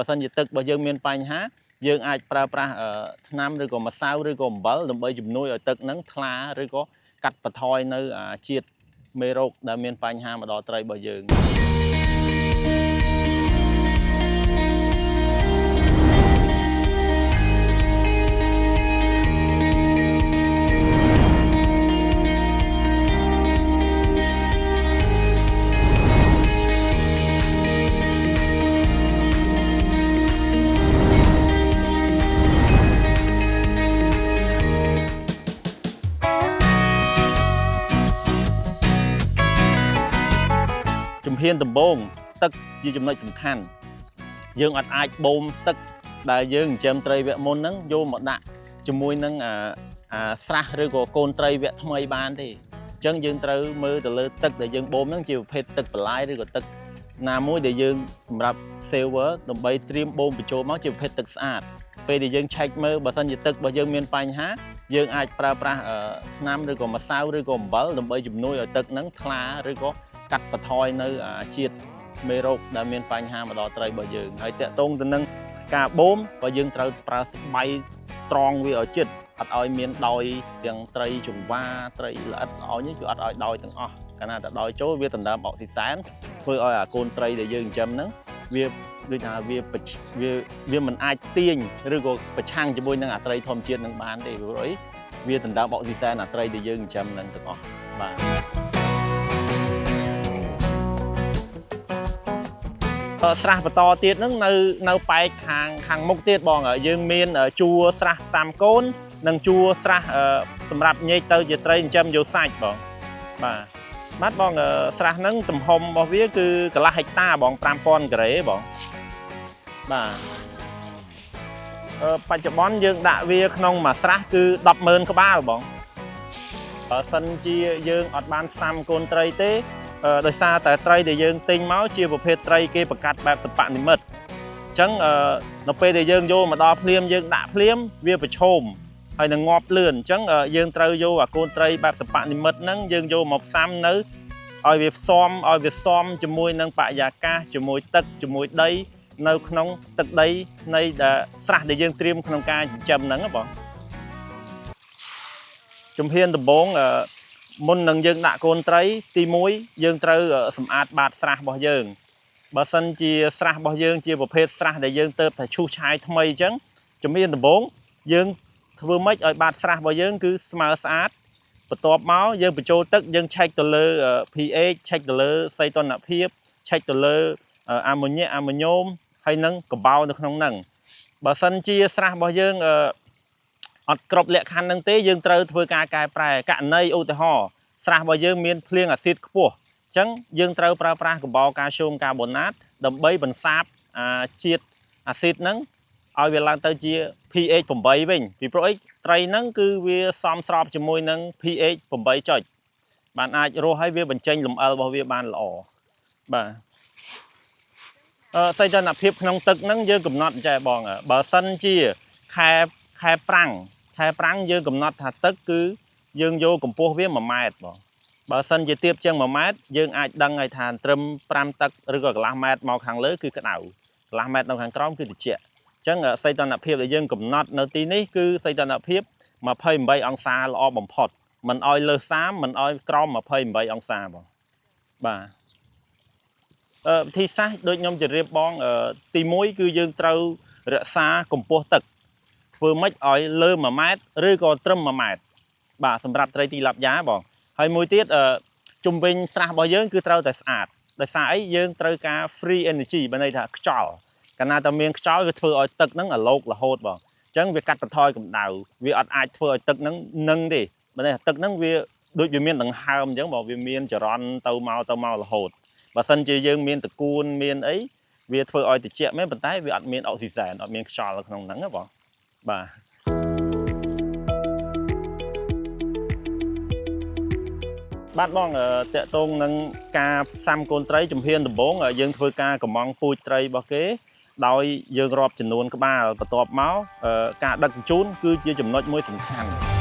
បើសិនជាទឹករបស់យើងមានបញ្ហាយើងអាចប្រើប្រាស់ថ្នាំឬក៏ម្សៅឬក៏អំបិលដើម្បីជំនួយឲ្យទឹកហ្នឹងថ្លាឬក៏កាត់បន្ថយនៅជាតិមេរោគដែលមានបញ្ហាមកដល់ត្រីរបស់យើងជំហានដំបូងទឹកជាចំណុចសំខាន់យើងអត់អាចបូមទឹកដែលយើងចិញ្ចឹមត្រីវគ្គមុនហ្នឹងយកមកដាក់ជាមួយនឹងស្រះឬក៏កូនត្រីវគ្គថ្មីបានទេអញ្ចឹងយើងត្រូវមើលទៅលើទឹកដែលយើងបូមហ្នឹងជាប្រភេទទឹកបន្លាយឬក៏ទឹកណាមួយដែលយើងសម្រាប់ saver ដើម្បីត្រៀមបូមបញ្ចូលមកជាប្រភេទទឹកស្អាតពេលដែលយើងឆែកមើលបើសិនជាទឹករបស់យើងមានបញ្ហាយើងអាចប្រើប្រាស់ថ្នាំឬក៏ម្សៅឬក៏អំបិលដើម្បីជំនួយឲ្យទឹកហ្នឹងថ្លាឬក៏កាត់បន្ថយនៅជាតិមេរោគដែលមានបញ្ហាមកដល់ត្រីរបស់យើងហើយតាក់ទងទៅនឹងការបូមក៏យើងត្រូវប្រើស្បៃត្រង់វាឲ្យជិតអត់ឲ្យមានដោយទាំងត្រីចង្វាត្រីល្អិតល្អនេះគឺអត់ឲ្យដោយទាំងអស់កាលណាតែដោយចូលវាដណ្ដើមអុកស៊ីសែនធ្វើឲ្យអាកូនត្រីដែលយើងចិញ្ចឹមហ្នឹងវាដូចថាវាមិនអាចទាញឬក៏ប្រឆាំងជាមួយនឹងអាត្រីធម្មជាតិនឹងបានទេព្រោះអីវាដណ្ដើមអុកស៊ីសែនអាត្រីដែលយើងចិញ្ចឹមហ្នឹងទាំងអស់បាទស្រះបន្តទៀតហ្នឹងនៅប៉ែកខាងមុខទៀតបងយើងមានជួរស្រះសាមកូននិងជួរស្រះសម្រាប់ញែកទៅជាត្រីចិញ្ចឹមយកសាច់បងបាទបងស្រះហ្នឹងទំហំរបស់វាគឺកន្លះហិកតាបង 5000 ការ៉េបងបាទបច្ចុប្បន្នយើងដាក់វាក្នុងមួយស្រះគឺ100000 ក្បាលបងបើសិនជាយើងអត់បានផ្សាំកូនត្រីទេដោយសារតែត្រីដែលយើងទិញមកជាប្រភេទត្រីគេប្រកាសបែបសិប្បនិមិត្តអញ្ចឹងនៅពេលដែលយើងយកមកដល់ភ្លាមយើងដាក់ភ្លាមវាប្រឈមហើយនឹងងាប់លឿនអញ្ចឹងយើងត្រូវយកអាកូនត្រីបែបសិប្បនិមិត្តហ្នឹងយើងយកមកផ្សាំនៅឲ្យវាផ្សំជាមួយនឹងបរិយាកាសជាមួយទឹកជាមួយដីនៅក្នុងទឹកដីនៃស្រះដែលយើងត្រៀមក្នុងការចិញ្ចឹមហ្នឹងបងជំហានដំបូងមុននឹងយើងដាក់កូនត្រីទី1យើងត្រូវសម្អាតបាតស្រះរបស់យើងបើសិនជាស្រះរបស់យើងជាប្រភេទស្រះដែលយើងទៅតែឈូសឆាយថ្មីអញ្ចឹងជំហានដំបូងយើងធ្វើម៉េចឲ្យបាតស្រះរបស់យើងគឺស្មើស្អាតបន្ទាប់មកយើងបញ្ចូលទឹកយើងឆែកទៅលើ pH ឆែកទៅលើសីតុណ្ហភាពឆែកទៅលើអាម៉ូញ៉ែអាម៉ូញ៉ូមហើយនឹងកំបោរនៅក្នុងហ្នឹងបើសិនជាស្រះរបស់យើងអត់គ្រប់លក្ខខណ្ឌហ្នឹងទេយើងត្រូវធ្វើការកែប្រែករណីឧទាហរណ៍ស្រះរបស់យើងមានភ្លៀងអាស៊ីតខ្ពស់អញ្ចឹងយើងត្រូវប្រើប្រាស់កំបោរកាល់ស្យូមកាបូណាតដើម្បីបន្សាបជាតិអាស៊ីតហ្នឹងឲ្យវាឡើងទៅជា pH 8វិញពីព្រោះអីត្រីហ្នឹងគឺវាសមស្របជាមួយនឹង pH 8ចុចបានអាចរស់ឲ្យវាបញ្ចេញលំអិលរបស់វាបានល្អបាទសីតុណ្ហភាពក្នុងទឹកហ្នឹងយើងកំណត់ចេះបងបើសិនជាខែប្រាំងយើងកំណត់ថាទឹកគឺយើងយកកម្ពស់វា1ម៉ែត្របងបើសិនជាទៀបជាង1ម៉ែត្រយើងអាចដឹងឲ្យថាត្រឹម5ទឹកឬក៏កន្លះម៉ែត្រមកខាងលើគឺក្តៅកន្លះម៉ែត្រនៅខាងក្រោមគឺត្រជាក់អញ្ចឹងសីតុណ្ហភាពដែលយើងកំណត់នៅទីនេះគឺសីតុណ្ហភាព28អង្សាល្អបំផុតមិនឲ្យលើស30មិនឲ្យក្រោម28អង្សាបងបាទវិធីសាស្ត្រដូចខ្ញុំជម្រាបបងទី1គឺយើងត្រូវរក្សាកម្ពស់ទឹកធ្វើម៉េចឲ្យលើ1ម៉ែត្រឬក៏ត្រឹម1ម៉ែត្របាទសម្រាប់ត្រីទីឡាប់យ៉ាបងហើយមួយទៀតជុំវិញស្រះរបស់យើងគឺត្រូវតែស្អាតដោយសារអីយើងត្រូវការ free energy បើន័យថាខ្យល់កាលណាតែមានខ្យល់វាធ្វើឲ្យទឹកហ្នឹងអាឡូករហូតបងអញ្ចឹងវាកាត់បន្ថយកម្ដៅវាអត់អាចធ្វើឲ្យទឹកហ្នឹងនឹងទេបើន័យថាទឹកហ្នឹងវាដូចវាមានដង្ហើមអញ្ចឹងបងវាមានចរន្តទៅមករហូតបើសិនជាយើងមានតកួនមានអីវាធ្វើឲ្យត្រជាក់មែនប៉ុន្តែវាអត់មានអុកស៊ីសែនអត់មានខ្យល់នៅក្នុងហ្នឹងណាបងបាទបាទបងតកតងនឹងការផ្សាំកូនត្រីជំហានដំបូងយើងធ្វើការកំងពូជត្រីរបស់គេដោយយើងរាប់ចំនួនក្បាលបន្ទាប់មកការដឹកជញ្ជូនគឺជាចំណុចមួយសំខាន់